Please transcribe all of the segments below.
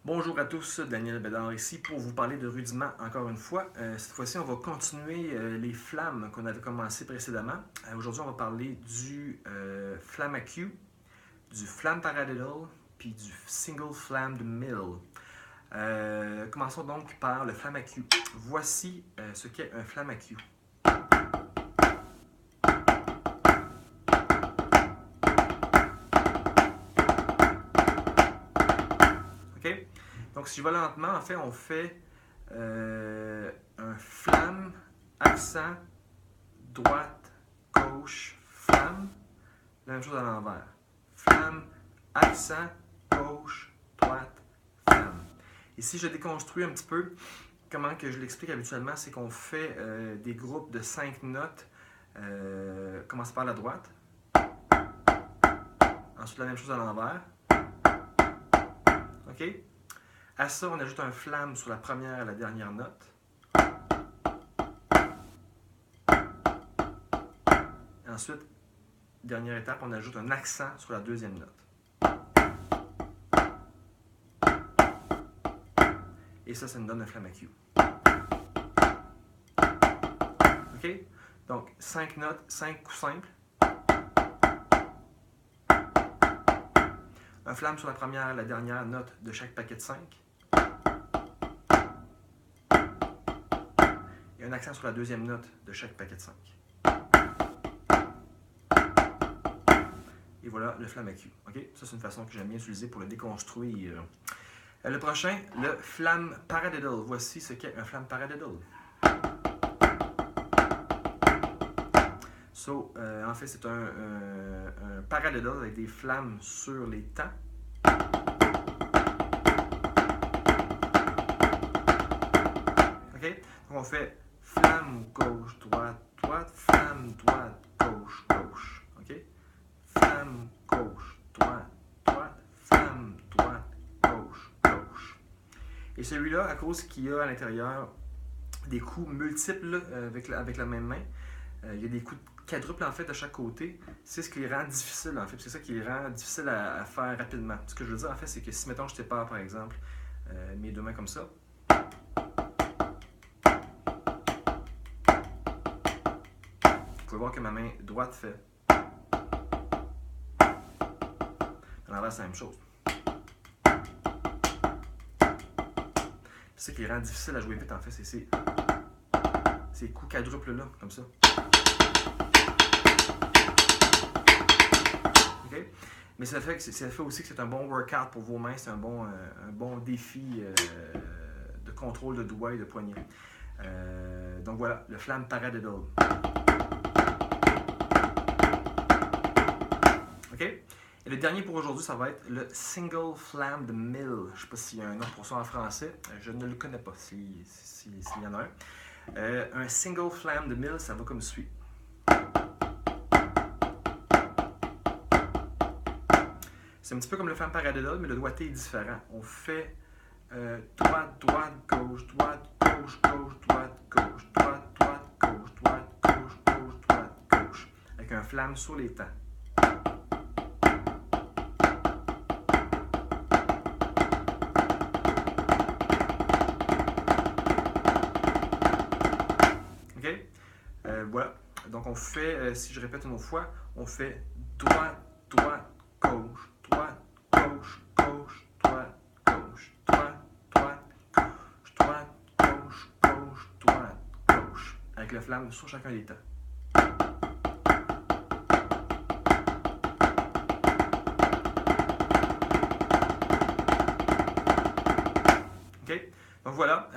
Bonjour à tous, Daniel Bédard ici pour vous parler de rudiments encore une fois. Cette fois-ci, on va continuer les flammes qu'on avait commencé précédemment. Aujourd'hui, on va parler du flamme à Q, du flamme paradiddle, puis du single flamme de mill. Commençons donc par le flamme à Q. Voici ce qu'est un flamme à Q. OK? Donc, si je vais lentement, en fait, on fait un flamme, accent, droite, gauche, flamme. La même chose à l'envers. Flamme, accent, gauche, droite, flamme. Et si je déconstruis un petit peu, comment que je l'explique habituellement, c'est qu'on fait des groupes de 5 notes. Commence par la droite. Ensuite, la même chose à l'envers. OK? À ça, on ajoute un flamme sur la première et la dernière note. Et ensuite, dernière étape, on ajoute un accent sur la deuxième note. Et ça nous donne un flamme à Q. OK? Donc, 5 notes, 5 coups simples. Un flamme sur la première et la dernière note de chaque paquet de 5. Et un accent sur la deuxième note de chaque paquet de 5. Et voilà le flamme à Q. Okay? Ça, c'est une façon que j'aime bien utiliser pour le déconstruire. Le prochain, le flamme paradiddle. Voici ce qu'est un flamme paradiddle. En fait, c'est un paradiddle avec des flammes sur les temps. OK? Donc, on fait flamme gauche, droite, droite, flamme droite, gauche, gauche. OK? Flamme gauche, droite, droite, flamme droite, gauche, gauche. Et celui-là, à cause qu'il y a à l'intérieur des coups multiples avec la même main, il y a des coups quadruples en fait de chaque côté. C'est ce qui les rend difficiles en fait. C'est ça qui les rend difficiles à faire rapidement. Ce que je veux dire en fait, c'est que si mettons je sépare par exemple mes deux mains comme ça, vous pouvez voir que ma main droite fait. À l'envers, c'est la même chose. C'est ça qui les rend difficiles à jouer vite en fait, c'est ces coups quadruples là, comme ça. Okay? Mais ça fait aussi que c'est un bon workout pour vos mains, c'est un bon défi de contrôle de doigts et de poignets. Donc voilà, le flamme paradiddle. OK? Et le dernier pour aujourd'hui, ça va être le single flamme de mill. Je ne sais pas s'il y a un nom pour ça en français. Je ne le connais pas s'il y en a un. Un single flamme de mill, ça va comme suit. C'est un petit peu comme le flamme paradiddle, mais le doigté est différent. On fait droite, droite, gauche, droite, gauche, gauche, droite, gauche, droite, droite, gauche, droite, gauche, gauche, droite, gauche. Avec un flamme sur les temps. OK? Voilà. Donc on fait, si je répète une autre fois, on fait droite, droite, gauche, droite, gauche, gauche, droite, gauche, droite, droite, gauche, droite, gauche, gauche, droite, gauche. Avec la flamme sur chacun des temps. OK? Donc voilà,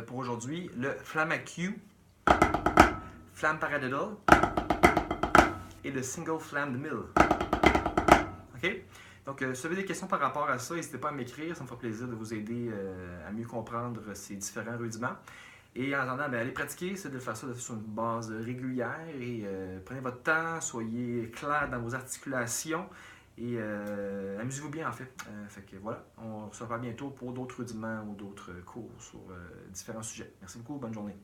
pour aujourd'hui, le flamme à Q, flamme paradiddle et le single flamme de mill. OK? Donc, si vous avez des questions par rapport à ça, n'hésitez pas à m'écrire, ça me fera plaisir de vous aider à mieux comprendre ces différents rudiments. Et en attendant, allez pratiquer, c'est de faire ça sur une base régulière et prenez votre temps, soyez clair dans vos articulations et amusez-vous bien en fait. Fait que voilà, on se revoit bientôt pour d'autres rudiments ou d'autres cours sur différents sujets. Merci beaucoup, bonne journée.